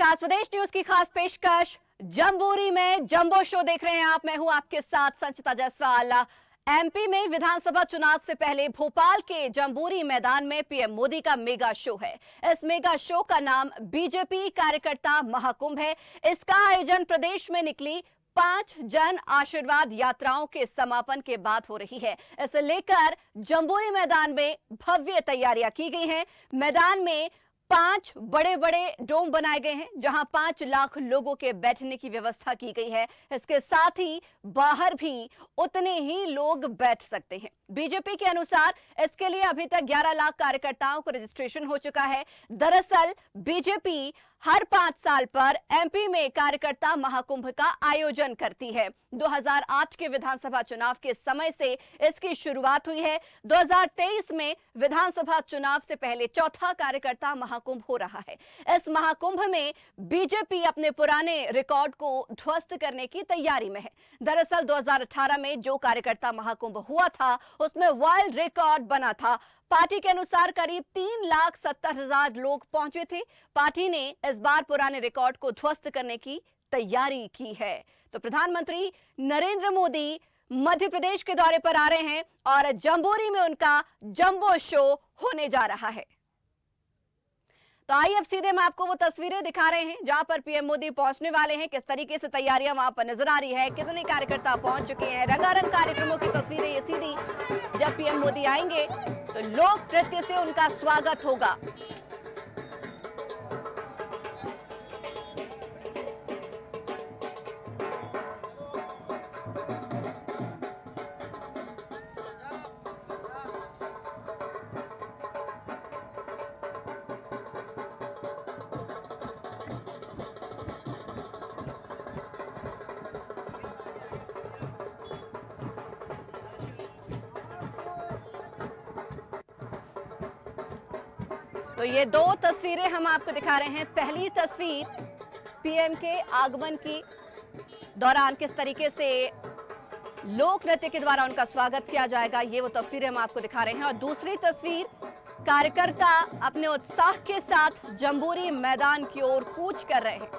नमस्कार, स्वदेश न्यूज की खास पेशकश जम्बूरी में जंबो शो देख रहे हैं आप। मैं हूं आपके साथ संचिता जायसवाल। एमपी में विधानसभा चुनाव से पहले भोपाल के जम्बूरी मैदान में पीएम मोदी का मेगा शो है। इस मेगा शो का नाम बीजेपी कार्यकर्ता महाकुंभ है। इसका आयोजन प्रदेश में निकली 5 जन आशीर्वाद यात्राओं के समापन के बाद हो रही है। इसे लेकर जम्बूरी मैदान में भव्य तैयारियां की गई हैं। मैदान में 5 बड़े बड़े डोम बनाए गए हैं जहां 5 लाख लोगों के बैठने की व्यवस्था की गई है। इसके साथ ही बाहर भी उतने ही लोग बैठ सकते हैं। बीजेपी के अनुसार इसके लिए अभी तक 11 लाख कार्यकर्ताओं को रजिस्ट्रेशन हो चुका है। दरअसल बीजेपी हर 5 साल पर एमपी में कार्यकर्ता महाकुंभ का आयोजन करती है। 2008 के विधानसभा चुनाव के समय से इसकी शुरुआत हुई है। 2023 में विधानसभा चुनाव से पहले चौथा कार्यकर्ता महाकुंभ हो रहा है। इस महाकुंभ में बीजेपी अपने पुराने रिकॉर्ड को ध्वस्त करने की तैयारी में है। दरअसल 2018 में जो कार्यकर्ता महाकुंभ हुआ था उसमें वर्ल्ड रिकॉर्ड बना था। पार्टी के अनुसार करीब 3,70,000 लोग पहुंचे थे। पार्टी ने इस बार पुराने रिकॉर्ड को ध्वस्त करने की तैयारी की है। तो प्रधानमंत्री नरेंद्र मोदी मध्य प्रदेश के दौरे पर आ रहे हैं और जम्बूरी में उनका जंबो शो होने जा रहा है। तो आइए अब सीधे हम आपको वो तस्वीरें दिखा रहे हैं जहां पर पीएम मोदी पहुंचने वाले हैं। किस तरीके से तैयारियां वहां पर नजर आ रही है, कितने कार्यकर्ता पहुंच चुके हैं। रंगारंग कार्यक्रमों की तस्वीरें ये सीधी। जब पीएम मोदी आएंगे तो लोक नृत्य से उनका स्वागत होगा। तो ये 2 तस्वीरें हम आपको दिखा रहे हैं। पहली तस्वीर पीएम के आगमन की दौरान किस तरीके से लोक नृत्य के द्वारा उनका स्वागत किया जाएगा, ये वो तस्वीरें हम आपको दिखा रहे हैं। और दूसरी तस्वीर कार्यकर्ता अपने उत्साह के साथ जम्बूरी मैदान की ओर कूच कर रहे हैं।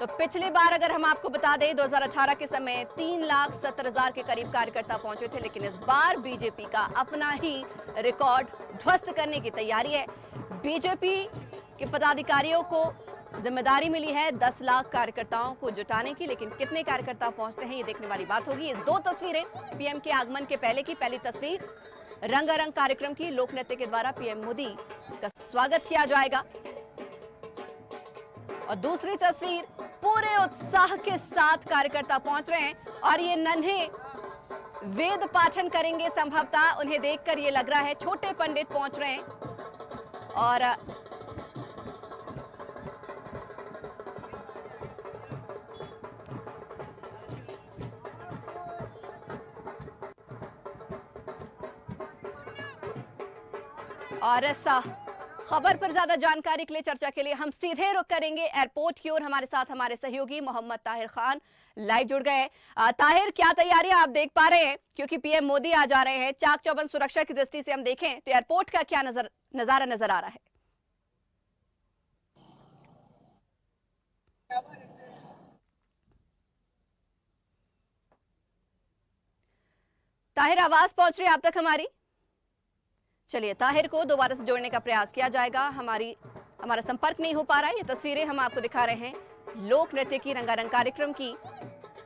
तो पिछली बार अगर हम आपको बता दें 2018 के समय 3,70,000 के करीब कार्यकर्ता पहुंचे थे, लेकिन इस बार बीजेपी का अपना ही रिकॉर्ड ध्वस्त करने की तैयारी है। बीजेपी के पदाधिकारियों को जिम्मेदारी मिली है 10 लाख कार्यकर्ताओं को जुटाने की, लेकिन कितने कार्यकर्ता पहुंचते हैं ये देखने वाली बात होगी। ये 2 तस्वीरें पीएम के आगमन के पहले की। पहली तस्वीर रंगारंग कार्यक्रम की, लोक नृत्य के द्वारा पीएम मोदी का स्वागत किया जाएगा। और दूसरी तस्वीर पूरे उत्साह के साथ कार्यकर्ता पहुंच रहे हैं और ये नन्हे वेद पाठन करेंगे। संभवतः उन्हें देखकर ये लग रहा है छोटे पंडित पहुंच रहे हैं। और ऐसा खबर पर ज्यादा जानकारी के लिए, चर्चा के लिए हम सीधे रुख करेंगे एयरपोर्ट की ओर। हमारे साथ हमारे सहयोगी मोहम्मद ताहिर खान लाइव जुड़ गए। ताहिर, क्या तैयारियां आप देख पा रहे हैं, क्योंकि पीएम मोदी आ जा रहे हैं। चाक चौबंद सुरक्षा की दृष्टि से हम देखें तो एयरपोर्ट का क्या नजारा नजर आ रहा है? ताहिर, आवाज पहुंच रही है आप तक हमारी? चलिए, ताहिर को दोबारा से जोड़ने का प्रयास किया जाएगा। हमारा संपर्क नहीं हो पा रहा है। ये तस्वीरें हम आपको दिखा रहे हैं लोक नृत्य की, रंगारंग कार्यक्रम की।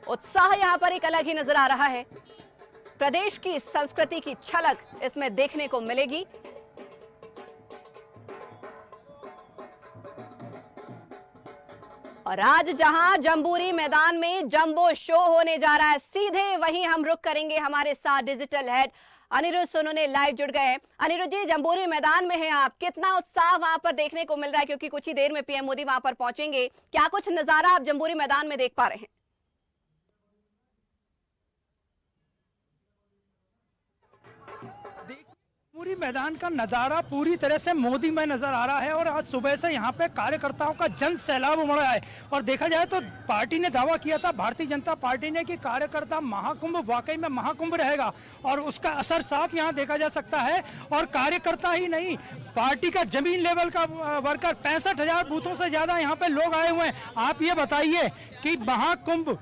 उत्साह यहां पर एक अलग ही नजर आ रहा है। प्रदेश की संस्कृति की झलक इसमें देखने को मिलेगी। और आज जहां जम्बूरी मैदान में जंबो शो होने जा रहा है, सीधे वहीं हम रुख करेंगे। हमारे साथ digital head Aniruddh Sonone live जुड़ गए हैं। अनिरुद्ध जी, जम्बूरी मैदान में हैं आप, कितना उत्साह वहां पर देखने को मिल रहा है, क्योंकि कुछ ही देर में पीएम मोदी वहां पर पहुंचेंगे। क्या कुछ नजारा आप जम्बूरी मैदान में देख पा रहे हैं? पूरी मैदान का नजारा पूरी तरह से मोदी में नजर आ रहा है और आज सुबह से यहाँ पे कार्यकर्ताओं का जन सैलाब उमड़ रहा है। और देखा जाए तो पार्टी ने दावा किया था, भारतीय जनता पार्टी ने, कि कार्यकर्ता महाकुंभ वाकई में महाकुंभ रहेगा और उसका असर साफ यहाँ देखा जा सकता है। और कार्यकर्ता ही नहीं, पार्टी का जमीन लेवल का वर्कर 65,000 बूथों से ज्यादा यहाँ पे लोग आए हुए हैं। आप ये बताइए कि महाकुंभ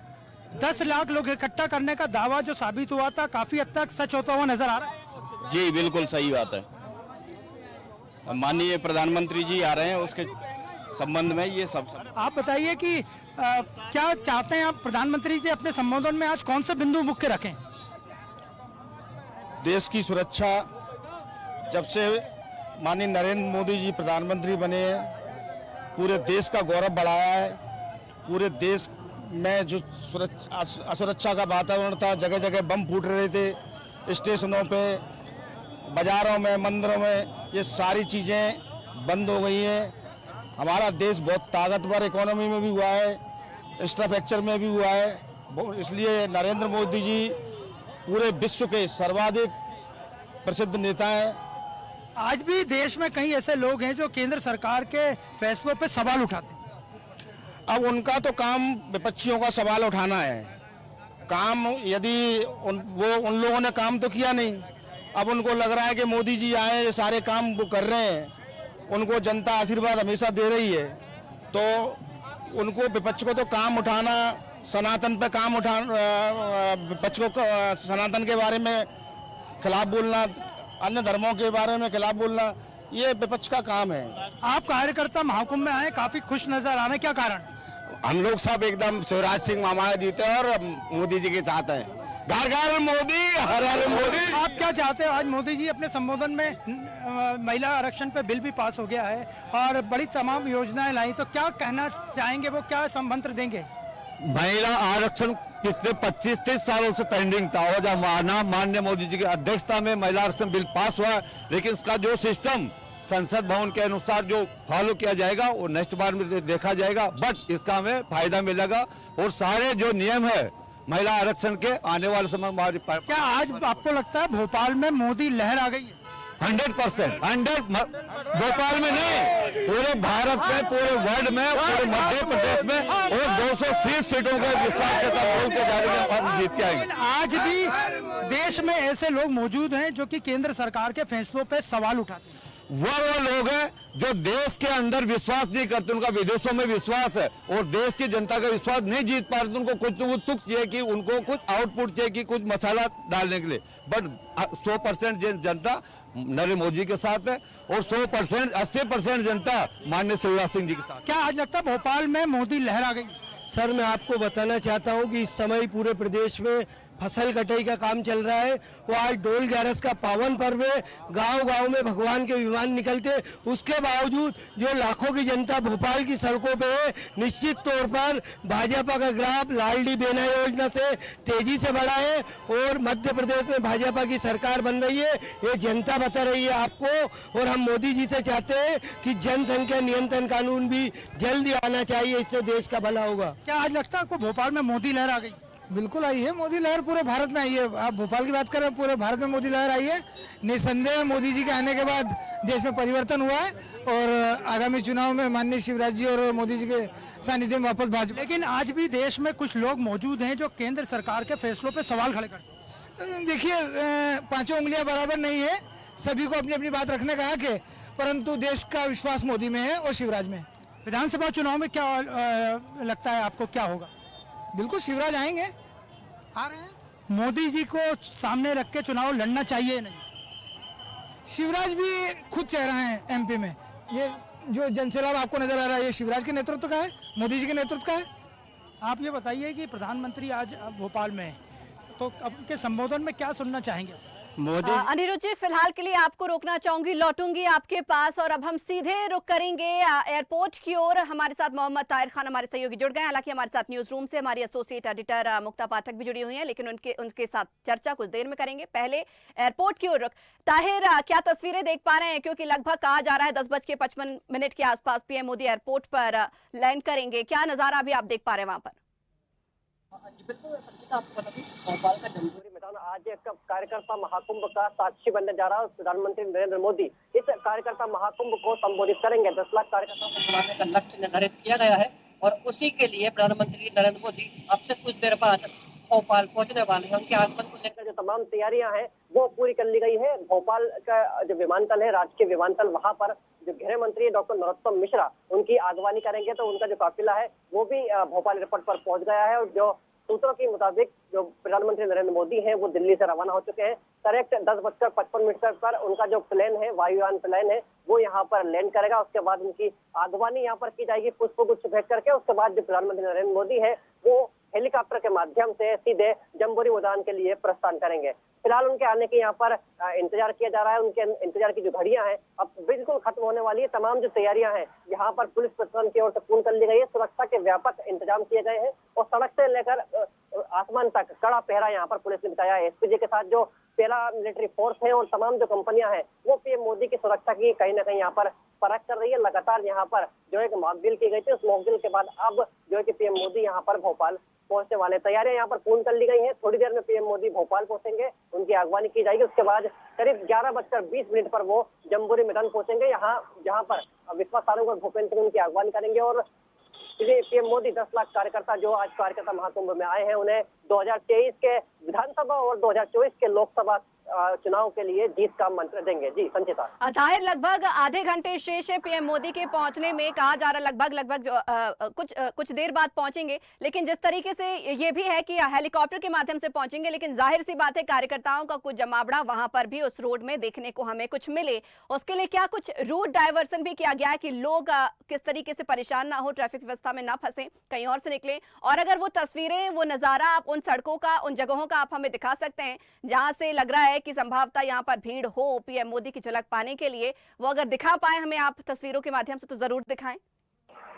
10 लाख लोग इकट्ठा करने का दावा जो साबित हुआ था, काफी हद तक सच होता हुआ नजर आ रहा है। जी बिल्कुल सही बात है। माननीय प्रधानमंत्री जी आ रहे हैं, उसके संबंध में ये सब आप बताइए कि क्या चाहते हैं आप प्रधानमंत्री जी अपने संबोधन में आज कौन से बिंदु मुख्य रखें? देश की सुरक्षा, जब से माननीय नरेंद्र मोदी जी प्रधानमंत्री बने हैं, पूरे देश का गौरव बढ़ाया है। पूरे देश में जो असुरक्षा का वातावरण था, जगह जगह बम फूट रहे थे, स्टेशनों पे, बाजारों में, मंदिरों में, ये सारी चीज़ें बंद हो गई हैं। हमारा देश बहुत ताकतवर इकोनॉमी में भी हुआ है, इंफ्रास्ट्रक्चर में भी हुआ है। इसलिए नरेंद्र मोदी जी पूरे विश्व के सर्वाधिक प्रसिद्ध नेता हैं। आज भी देश में कई ऐसे लोग हैं जो केंद्र सरकार के फैसलों पे सवाल उठाते हैं। अब उनका तो काम विपक्षियों का सवाल उठाना है। काम यदि उन लोगों ने काम तो किया नहीं, अब उनको लग रहा है कि मोदी जी आए, ये सारे काम वो कर रहे हैं, उनको जनता आशीर्वाद हमेशा दे रही है, तो उनको विपक्ष को तो काम उठाना, सनातन पे काम उठाना, विपक्ष को सनातन के बारे में खिलाफ बोलना, अन्य धर्मों के बारे में खिलाफ बोलना, ये विपक्ष का काम है। आप कार्यकर्ता महाकुंभ में आए, काफी खुश नजर आ रहे हैं, क्या कारण? हम लोग सब एकदम शिवराज सिंह मामा जीते हैं और मोदी जी के साथ हैं। घर घर मोदी, हर हर मोदी। आप क्या चाहते हो? आज मोदी जी अपने संबोधन में महिला आरक्षण पे बिल भी पास हो गया है और बड़ी तमाम योजनाएं लाई, तो क्या कहना चाहेंगे, वो क्या मंत्र देंगे? महिला आरक्षण पिछले 25-30 सालों से पेंडिंग था और जब माननीय मोदी जी की अध्यक्षता में महिला आरक्षण बिल पास हुआ, लेकिन इसका जो सिस्टम संसद भवन के अनुसार जो फॉलो किया जाएगा वो नेक्स्ट बार में देखा जाएगा, बट इसका हमें फायदा मिलेगा। और सारे जो नियम है महिला आरक्षण के आने वाले समय में क्या आज आपको लगता है भोपाल में मोदी लहर आ गई है? 100%, भोपाल में नहीं, पूरे भारत में, पूरे वर्ल्ड में, पूरे मध्य प्रदेश में और 230 सीटों के विश्वास के साथ बोल के जाएंगे, हम जीत के आएंगे। आज भी देश में ऐसे लोग मौजूद हैं जो कि केंद्र सरकार के फैसलों पे सवाल उठाते हैं। वो लोग हैं जो देश के अंदर विश्वास नहीं करते, उनका विदेशों में विश्वास है और देश की जनता का विश्वास नहीं जीत पा रहे, उनको कुछ सुख चाहिए कि उनको कुछ आउटपुट चाहिए कि कुछ मसाला डालने के लिए। बट 100% जनता नरेंद्र मोदी के साथ है और 100%, 80% जनता माननीय शिवराज सिंह जी के साथ। क्या आज लगता है भोपाल में मोदी लहर आ गई? सर, मैं आपको बताना चाहता हूं कि इस समय पूरे प्रदेश में फसल कटाई का काम चल रहा है। वो आज डोल ग्यारस का पावन पर्व है, गांव-गांव में भगवान के विमान निकलते, उसके बावजूद जो लाखों की जनता भोपाल की सड़कों पे है, निश्चित तौर पर भाजपा का ग्राफ लाडली बहना योजना से तेजी से बढ़ा है और मध्य प्रदेश में भाजपा की सरकार बन रही है, ये जनता बता रही है आपको। और हम मोदी जी से चाहते हैं कि जनसंख्या नियंत्रण कानून भी जल्दी आना चाहिए, इससे देश का भला होगा। क्या आज लगता है आपको भोपाल में मोदी लहर आ गई? बिल्कुल आई है, मोदी लहर पूरे भारत में आई है। आप भोपाल की बात कर रहे हैं, पूरे भारत में मोदी लहर आई है। निसंदेह मोदी जी के आने के बाद देश में परिवर्तन हुआ है और आगामी चुनाव में माननीय शिवराज जी और मोदी जी के सानिध्य में वापस भाजपा। लेकिन आज भी देश में कुछ लोग मौजूद हैं जो केंद्र सरकार के फैसलों पे सवाल खड़े करते हैं। देखिए, पांचों उंगलियां बराबर नहीं है, सभी को अपनी अपनी बात रखने का हक है, परंतु देश का विश्वास मोदी में है और शिवराज में है। विधानसभा चुनाव में क्या लगता है आपको, क्या होगा? बिल्कुल शिवराज आएंगे, आ रहे हैं। मोदी जी को सामने रख के चुनाव लड़ना चाहिए नहीं? शिवराज भी खुद चाह रहे हैं एमपी में। ये जो जनसैलाब आपको नजर आ रहा है, ये शिवराज के नेतृत्व का है, मोदी जी के नेतृत्व का है। आप ये बताइए कि प्रधानमंत्री आज भोपाल में है, तो उनके संबोधन में क्या सुनना चाहेंगे? अनिरुद्ध जी, फिलहाल के लिए आपको रोकना चाहूंगी, लौटूंगी आपके पास और अब हम सीधे रुक करेंगे एयरपोर्ट की ओर। हमारे साथ मोहम्मद ताहिर खान हमारे सहयोगी जुड़ गए। हालांकि हमारे साथ न्यूज रूम से हमारी एसोसिएट एडिटर मुक्ता पाठक भी जुड़ी हुई हैं, लेकिन उनके साथ चर्चा कुछ देर में करेंगे। पहले एयरपोर्ट की ओर रुक। ताहिर, क्या तस्वीरें देख पा रहे हैं, क्योंकि लगभग कहा जा रहा है 10:55 के आसपास पीएम मोदी एयरपोर्ट पर लैंड करेंगे, क्या नजारा अभी आप देख पा रहे हैं वहां पर? बिल्कुल संचिता, आपको बता दें भोपाल का जमशेदपुर मैदान आज एक कार्यकर्ता महाकुंभ का साक्षी बनने जा रहा है। प्रधानमंत्री नरेंद्र मोदी इस कार्यकर्ता महाकुंभ को संबोधित करेंगे। 10 लाख कार्यकर्ताओं को बुलाने का लक्ष्य निर्धारित किया गया है और उसी के लिए प्रधानमंत्री नरेंद्र मोदी अब से कुछ देर बाद भोपाल पहुंचने वाले हैं। उनके आगमन को लेकर जो तमाम तैयारियां हैं वो पूरी कर ली गई है। भोपाल का जो विमानतल है, राजकीय विमानतल, वहां पर जो गृह मंत्री डॉक्टर नरोत्तम मिश्रा उनकी आगवानी करेंगे, तो उनका जो काफिला है वो भी भोपाल एयरपोर्ट पर पहुंच गया है। और जो सूत्रों के मुताबिक जो प्रधानमंत्री नरेंद्र मोदी हैं वो दिल्ली से रवाना हो चुके हैं। करेक्ट 10:55 पर उनका जो प्लेन है, वायुयान प्लेन है, वो यहाँ पर लैंड करेगा। उसके बाद उनकी आगवानी यहाँ पर की जाएगी पुष्पगुच्छ भेंट करके। उसके बाद जो प्रधानमंत्री नरेंद्र मोदी है वो हेलीकॉप्टर के माध्यम से सीधे जम्बूरी मैदान के लिए प्रस्थान करेंगे। फिलहाल उनके आने के यहाँ पर इंतजार किया जा रहा है। उनके इंतजार की जो घड़ियां हैं अब बिल्कुल खत्म होने वाली है। तमाम जो तैयारियां हैं यहाँ पर पुलिस प्रशासन की ओर से पूर्ण कर ली गई है। सुरक्षा के व्यापक इंतजाम किए गए हैं और सड़क से लेकर आसमान तक कड़ा पहरा यहाँ पर पुलिस ने बिताया है। एसपीजी के साथ जो पैरा मिलिट्री फोर्स है और तमाम जो कंपनियां हैं वो पीएम मोदी की सुरक्षा की कहीं ना कहीं यहाँ पर परख कर रही है। लगातार यहाँ पर जो एक मॉकड्रिल की गई थी, उस मॉकड्रिल के बाद अब जो है कि पीएम मोदी यहाँ पर भोपाल पहुंचने वाले। तैयारियां यहाँ पर पूर्ण कर ली गई हैं। थोड़ी देर में पीएम मोदी भोपाल पहुंचेंगे, उनकी आगवानी की जाएगी। उसके बाद करीब 11:20 पर वो जम्बूरी मैदान पहुंचेंगे, यहाँ जहाँ पर विश्वास सारंग और भूपेंद्र सिंह उनकी आगवानी करेंगे। और पीएम मोदी 10 लाख कार्यकर्ता जो आज कार्यकर्ता महाकुंभ में आए हैं, उन्हें 2023 के विधानसभा और 2024 के लोकसभा चुनाव के लिए जीत का मंत्र देंगे। जी संचिता। जाहिर लगभग आधे घंटे शेष है पीएम मोदी के पहुंचने में, कहा जा रहा लगभग कुछ देर बाद पहुंचेंगे। लेकिन जिस तरीके से ये भी है कि हेलीकॉप्टर के माध्यम से पहुंचेंगे, लेकिन जाहिर सी बात है कार्यकर्ताओं का कुछ जमावड़ा वहां पर भी उस रोड में देखने को हमें कुछ मिले। उसके लिए क्या कुछ रूट डायवर्सन भी किया गया है कि लोग किस तरीके से परेशान ना हो, ट्रैफिक व्यवस्था में ना फंसे, कहीं और से निकले। और अगर वो तस्वीरें, वो नजारा आप उन सड़कों का, उन जगहों का आप हमें दिखा सकते हैं जहां से लग रहा है कि संभावता यहां पर भीड़ हो पीएम मोदी की झलक पाने के लिए, वो अगर दिखा पाए हमें आप तस्वीरों के माध्यम से तो जरूर दिखाएं।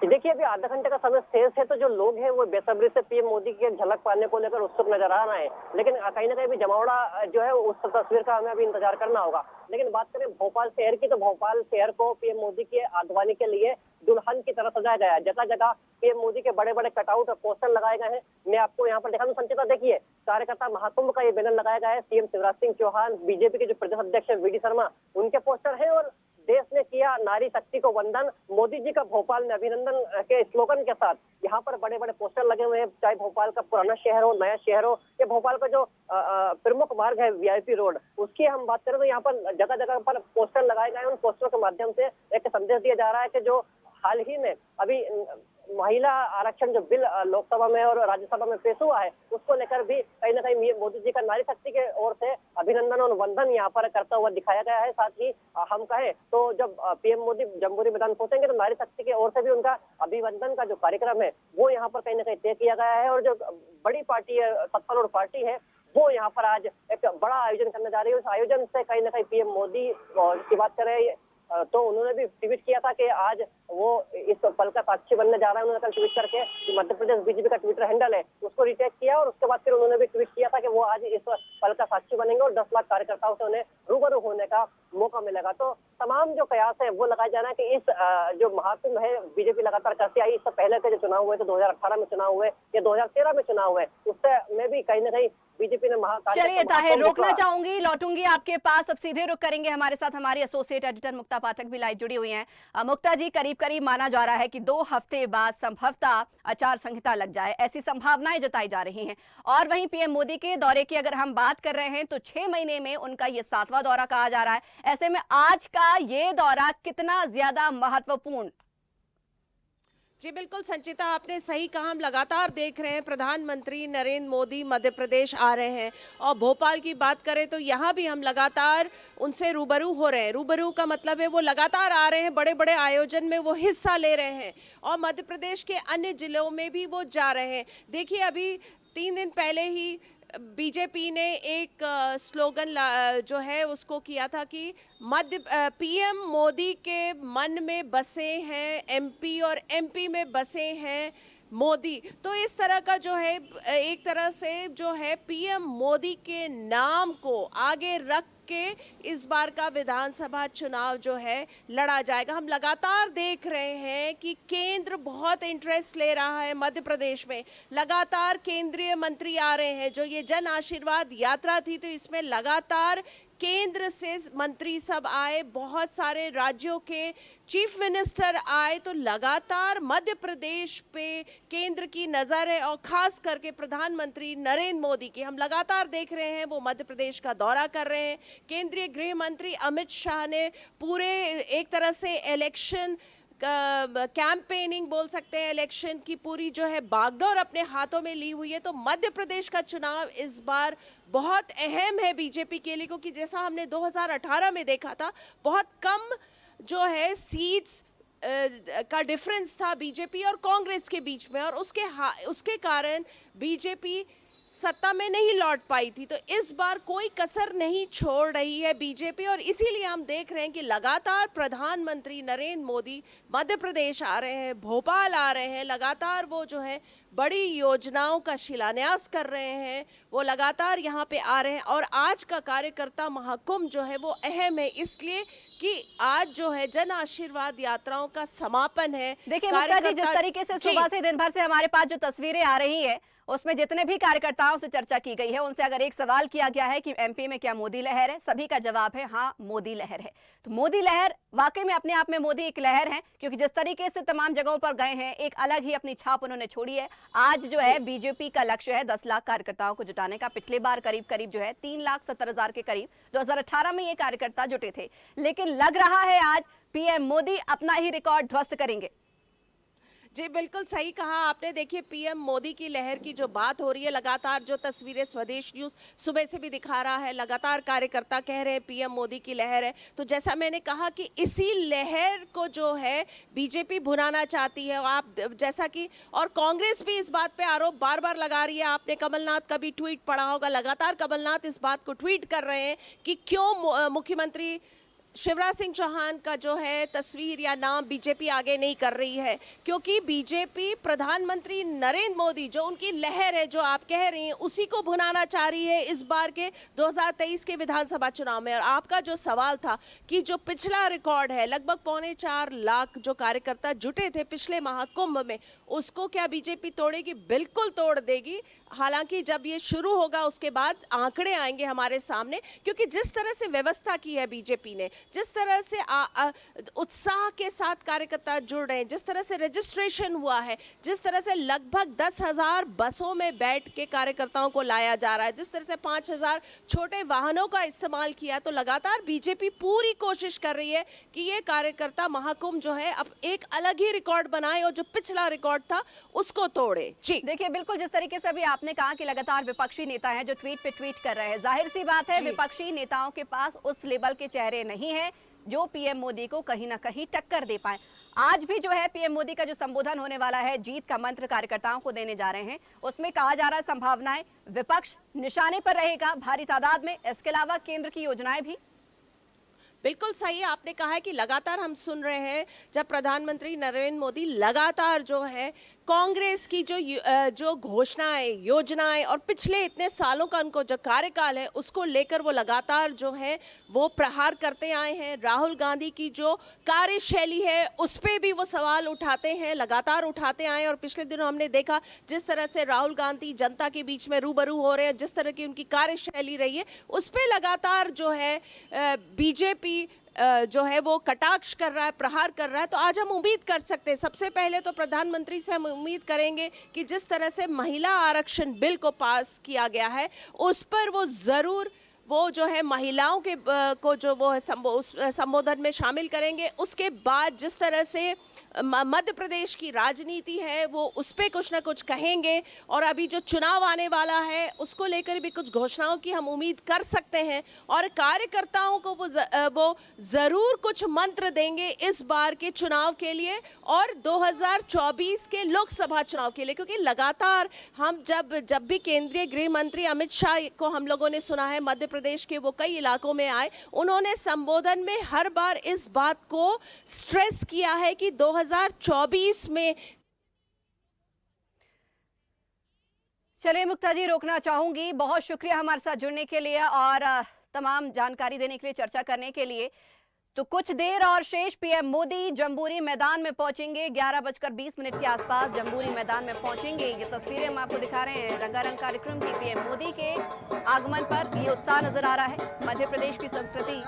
देखिए अभी आधा घंटे का समय शेष है, तो जो लोग हैं वो बेसब्री से पीएम मोदी की झलक पाने को लेकर उत्सुक नजर आ रहे हैं। लेकिन कहीं ना कहीं भी जमावड़ा जो है उस तस्वीर का हमें अभी इंतजार करना होगा। लेकिन बात करें भोपाल शहर की, तो भोपाल शहर को पीएम मोदी के आगवानी के लिए दुल्हन की तरह सजाया गया है। जगह जगह पीएम मोदी के बड़े बड़े कटआउट और पोस्टर लगाए गए हैं। मैं आपको यहाँ पर दिखा दूं संचिता, देखिए कार्यकर्ता महाकुंभ का ये बैनर लगाया गया है। सीएम शिवराज सिंह चौहान, बीजेपी के जो प्रदेश अध्यक्ष है वीडी शर्मा, उनके पोस्टर है। और देश ने किया नारी शक्ति को वंदन, मोदी जी का भोपाल में अभिनंदन के स्लोगन के साथ यहाँ पर बड़े बड़े पोस्टर लगे हुए हैं। चाहे भोपाल का पुराना शहर हो, नया शहर हो, या भोपाल का जो प्रमुख मार्ग है वीआईपी रोड, उसकी हम बात करें तो यहाँ पर जगह जगह पर पोस्टर लगाए गए हैं। उन पोस्टरों के माध्यम से एक संदेश दिया जा रहा है कि जो हाल ही में अभी महिला आरक्षण जो बिल लोकसभा में और राज्यसभा में पेश हुआ है, उसको लेकर भी कहीं ना कहीं मोदी जी का नारी शक्ति के ओर से अभिनंदन और वंदन यहाँ पर करता हुआ दिखाया गया है। साथ ही हम कहें तो जब पीएम मोदी जम्बूरी मैदान पहुंचेंगे तो नारी शक्ति की ओर से भी उनका अभिनंदन का जो कार्यक्रम है वो यहाँ पर कहीं ना कहीं तय किया गया है। और जो बड़ी पार्टी है, सत्तारूढ़ पार्टी है, वो यहाँ पर आज एक बड़ा आयोजन करने जा रही है। उस आयोजन से कहीं ना कहीं पीएम मोदी की बात करें तो उन्होंने भी ट्वीट किया था कि आज वो इस पल का साक्षी बनने जा रहा है। उन्होंने कल ट्वीट करके मध्य प्रदेश बीजेपी का ट्विटर हैंडल है उसको रिटेक किया और उसके बाद फिर उन्होंने भी ट्वीट किया था कि वो आज इस पल का साक्षी बनेंगे और 10 लाख कार्यकर्ताओं से उन्हें रूबरू होने का मौका मिलेगा। तो तमाम जो कयास है वो लगाया जा रहा है कि इस जो महाकुंभ है बीजेपी लगातार करती आई। इससे पहले के जो चुनाव हुए थे, 2018 में चुनाव हुए या 2013 में चुनाव हुए, उससे में भी कहीं ना कहीं बीजेपी ने चलिए ताहिर, रोकना चाहूंगी, लौटूंगी आपके पास। अब सीधे रुक करेंगे, हमारे साथ हमारी एसोसिएट एडिटर मुक्ता पाठक भी लाइव जुड़ी हुई हैं। मुक्ता जी, करीब करीब माना जा रहा है कि 2 हफ्ते बाद संभवतः आचार संहिता लग जाए, ऐसी संभावनाएं जताई जा रही हैं। और वहीं पीएम मोदी के दौरे की अगर हम बात कर रहे हैं तो 6 महीने में उनका ये 7वां दौरा कहा जा रहा है। ऐसे में आज का ये दौरा कितना ज्यादा महत्वपूर्ण? जी बिल्कुल संचिता, आपने सही कहा। हम लगातार देख रहे हैं प्रधानमंत्री नरेंद्र मोदी मध्य प्रदेश आ रहे हैं और भोपाल की बात करें तो यहाँ भी हम लगातार उनसे रूबरू हो रहे हैं। रूबरू का मतलब है वो लगातार आ रहे हैं, बड़े बड़े आयोजन में वो हिस्सा ले रहे हैं और मध्य प्रदेश के अन्य जिलों में भी वो जा रहे हैं। देखिए अभी 3 दिन पहले ही बीजेपी ने एक स्लोगन जो है उसको किया था कि पीएम मोदी के मन में बसे हैं एमपी और एमपी में बसे हैं मोदी। तो इस तरह का जो है एक तरह से जो है पीएम मोदी के नाम को आगे रख के इस बार का विधानसभा चुनाव जो है लड़ा जाएगा। हम लगातार देख रहे हैं कि केंद्र बहुत इंटरेस्ट ले रहा है मध्य प्रदेश में। लगातार केंद्रीय मंत्री आ रहे हैं। जो ये जन आशीर्वाद यात्रा थी तो इसमें लगातार केंद्र से मंत्री सब आए, बहुत सारे राज्यों के चीफ मिनिस्टर आए। तो लगातार मध्य प्रदेश पे केंद्र की नज़र है और खास करके प्रधानमंत्री नरेंद्र मोदी की। हम लगातार देख रहे हैं वो मध्य प्रदेश का दौरा कर रहे हैं। केंद्रीय गृह मंत्री अमित शाह ने पूरे एक तरह से इलेक्शन कैंपेनिंग बोल सकते हैं, इलेक्शन की पूरी जो है बागडोर अपने हाथों में ली हुई है। तो मध्य प्रदेश का चुनाव इस बार बहुत अहम है बीजेपी के लिए, क्योंकि जैसा हमने 2018 में देखा था, बहुत कम जो है सीट्स का डिफरेंस था बीजेपी और कांग्रेस के बीच में, और उसके कारण बीजेपी सत्ता में नहीं लौट पाई थी। तो इस बार कोई कसर नहीं छोड़ रही है बीजेपी, और इसीलिए हम देख रहे हैं कि लगातार प्रधानमंत्री नरेंद्र मोदी मध्य प्रदेश आ रहे हैं, भोपाल आ रहे हैं। लगातार वो जो है बड़ी योजनाओं का शिलान्यास कर रहे हैं, वो लगातार यहाँ पे आ रहे हैं। और आज का कार्यकर्ता महाकुंभ जो है वो अहम है, इसलिए कि आज जो है जन आशीर्वाद यात्राओं का समापन है। देखिए मुक्ता जी, जिस तरीके से सुबह से दिन भर से हमारे पास जो तस्वीरें आ रही है उसमें जितने भी कार्यकर्ताओं से चर्चा की गई है, उनसे अगर एक सवाल किया गया है कि एमपी में क्या मोदी लहर है, सभी का जवाब है हाँ मोदी लहर है। तो मोदी लहर वाकई में अपने आप में मोदी एक लहर है, क्योंकि जिस तरीके से तमाम जगहों पर गए हैं एक अलग ही अपनी छाप उन्होंने छोड़ी है। आज जो है बीजेपी का लक्ष्य है 10 लाख कार्यकर्ताओं को जुटाने का। पिछली बार करीब जो है 3,70,000 के करीब 2018 में ये कार्यकर्ता जुटे थे, लेकिन लग रहा है आज पीएम मोदी अपना ही रिकॉर्ड ध्वस्त करेंगे। जी बिल्कुल सही कहा आपने। देखिए पीएम मोदी की लहर की जो बात हो रही है, लगातार जो तस्वीरें स्वदेश न्यूज सुबह से भी दिखा रहा है, लगातार कार्यकर्ता कह रहे हैं पीएम मोदी की लहर है। तो जैसा मैंने कहा कि इसी लहर को जो है बीजेपी भुनाना चाहती है। आप जैसा कि और कांग्रेस भी इस बात पे आरोप बार बार लगा रही है। आपने कमलनाथ का भी ट्वीट पढ़ा होगा, लगातार कमलनाथ इस बात को ट्वीट कर रहे हैं कि क्यों मुख्यमंत्री शिवराज सिंह चौहान का जो है तस्वीर या नाम बीजेपी आगे नहीं कर रही है, क्योंकि बीजेपी प्रधानमंत्री नरेंद्र मोदी जो उनकी लहर है, जो आप कह रही हैं, उसी को भुनाना चाह रही है इस बार के 2023 के विधानसभा चुनाव में। और आपका जो सवाल था कि जो पिछला रिकॉर्ड है, लगभग 4.25 लाख जो कार्यकर्ता जुटे थे पिछले महाकुंभ में, उसको क्या बीजेपी तोड़ेगी? बिल्कुल तोड़ देगी। हालांकि जब ये शुरू होगा उसके बाद आंकड़े आएंगे हमारे सामने, क्योंकि जिस तरह से व्यवस्था की है बीजेपी ने, जिस तरह से उत्साह के साथ कार्यकर्ता जुड़ रहे हैं, जिस तरह से रजिस्ट्रेशन हुआ है, जिस तरह से लगभग 10,000 बसों में बैठ के कार्यकर्ताओं को लाया जा रहा है, जिस तरह से 5,000 छोटे वाहनों का इस्तेमाल किया, तो लगातार बीजेपी पूरी कोशिश कर रही है कि ये कार्यकर्ता महाकुंभ जो है अब एक अलग ही रिकॉर्ड बनाए और जो पिछला रिकॉर्ड था उसको तोड़े। जी देखिए बिल्कुल जिस तरीके से अभी आपने कहा कि लगातार विपक्षी नेता हैं जो ट्वीट पे ट्वीट कर रहे हैं, जाहिर सी बात है विपक्षी नेताओं के पास उस लेवल के चेहरे नहीं है जो पीएम मोदी को कहीं ना कहीं टक्कर दे पाए। आज भी जो है पीएम मोदी का जो संबोधन होने वाला है, जीत का मंत्र कार्यकर्ताओं को देने जा रहे हैं, उसमें कहा जा रहा है संभावनाएं विपक्ष निशाने पर रहेगा भारी तादाद में। इसके अलावा केंद्र की योजनाएं भी। बिल्कुल सही आपने कहा है कि लगातार हम सुन रहे हैं जब प्रधानमंत्री नरेंद्र मोदी लगातार जो है कांग्रेस की जो घोषणाएं, योजनाएं और पिछले इतने सालों का उनको जो कार्यकाल है उसको लेकर वो लगातार जो है वो प्रहार करते आए हैं। राहुल गांधी की जो कार्यशैली है उस पर भी वो सवाल उठाते हैं, लगातार उठाते आए। और पिछले दिनों हमने देखा जिस तरह से राहुल गांधी जनता के बीच में रूबरू हो रहे हैं, जिस तरह की उनकी कार्यशैली रही है, उस पर लगातार जो है बीजेपी जो है वो कटाक्ष कर रहा है, प्रहार कर रहा है। तो आज हम उम्मीद कर सकते हैं, सबसे पहले तो प्रधानमंत्री से हम उम्मीद करेंगे कि जिस तरह से महिला आरक्षण बिल को पास किया गया है उस पर वो ज़रूर वो जो है महिलाओं के को जो वो संबोधन में शामिल करेंगे। उसके बाद जिस तरह से मध्य प्रदेश की राजनीति है वो उस पर कुछ ना कुछ कहेंगे, और अभी जो चुनाव आने वाला है उसको लेकर भी कुछ घोषणाओं की हम उम्मीद कर सकते हैं। और कार्यकर्ताओं को वो ज़रूर कुछ मंत्र देंगे इस बार के चुनाव के लिए और 2024 के लोकसभा चुनाव के लिए, क्योंकि लगातार हम जब भी केंद्रीय गृह मंत्री अमित शाह को हम लोगों ने सुना है, मध्य प्रदेश के वो कई इलाकों में आए, उन्होंने संबोधन में हर बार इस बात को स्ट्रेस किया है कि 2024 में। चलिए मुक्ता जी, रोकना चाहूंगी, बहुत शुक्रिया हमारे साथ जुड़ने के लिए और तमाम जानकारी देने के लिए, चर्चा करने के लिए। तो कुछ देर और शेष पीएम मोदी जम्बूरी मैदान में पहुंचेंगे। 11:20 के आसपास जम्बूरी मैदान में पहुंचेंगे। ये तस्वीरें हम आपको दिखा रहे हैं रंगारंग कार्यक्रम की। पीएम मोदी के आगमन पर ये उत्साह नजर आ रहा है। मध्य प्रदेश की संस्कृति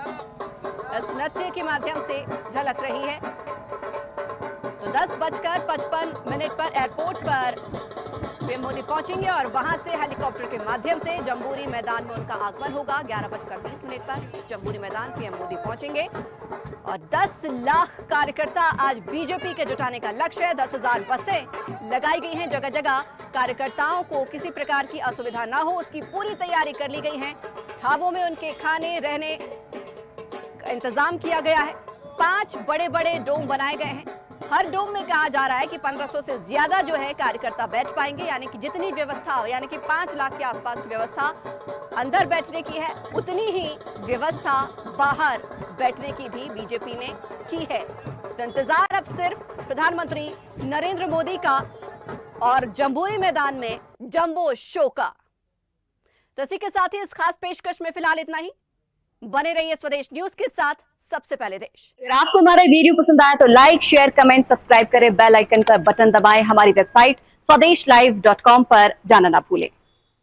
इस नृत्य के माध्यम से झलक रही है। तो 10:55 पर एयरपोर्ट पर पीएम मोदी पहुंचेंगे और वहां से हेलीकॉप्टर के माध्यम से जम्बूरी मैदान में उनका आगमन होगा। 11:20 पर जम्बूरी मैदान पीएम मोदी पहुंचेंगे और 10 लाख कार्यकर्ता आज बीजेपी के जुटाने का लक्ष्य है। 10,000 बसें लगाई गई हैं जगह जगह। कार्यकर्ताओं को किसी प्रकार की असुविधा ना हो, उसकी पूरी तैयारी कर ली गई है। ढाबों में उनके खाने रहने का इंतजाम किया गया है। 5 बड़े बड़े डोम बनाए गए हैं। हर डोम में कहा जा रहा है कि 1500 से ज्यादा जो है कार्यकर्ता बैठ पाएंगे, यानी कि जितनी व्यवस्था हो, यानी कि 5 लाख के आसपास की व्यवस्था अंदर बैठने की है, उतनी ही व्यवस्था बाहर बैठने की भी बीजेपी ने की है। तो इंतजार अब सिर्फ प्रधानमंत्री नरेंद्र मोदी का और जम्बूरी मैदान में जंबो शो का। तो इसी के साथ ही इस खास पेशकश में फिलहाल इतना ही। बने रहिए स्वदेश न्यूज के साथ, सबसे पहले देश। अगर आपको हमारा वीडियो पसंद आया तो लाइक, शेयर, कमेंट, सब्सक्राइब करें, बेल आइकन का बटन दबाएं। हमारी वेबसाइट swedeshlive.com पर जाना ना भूलें।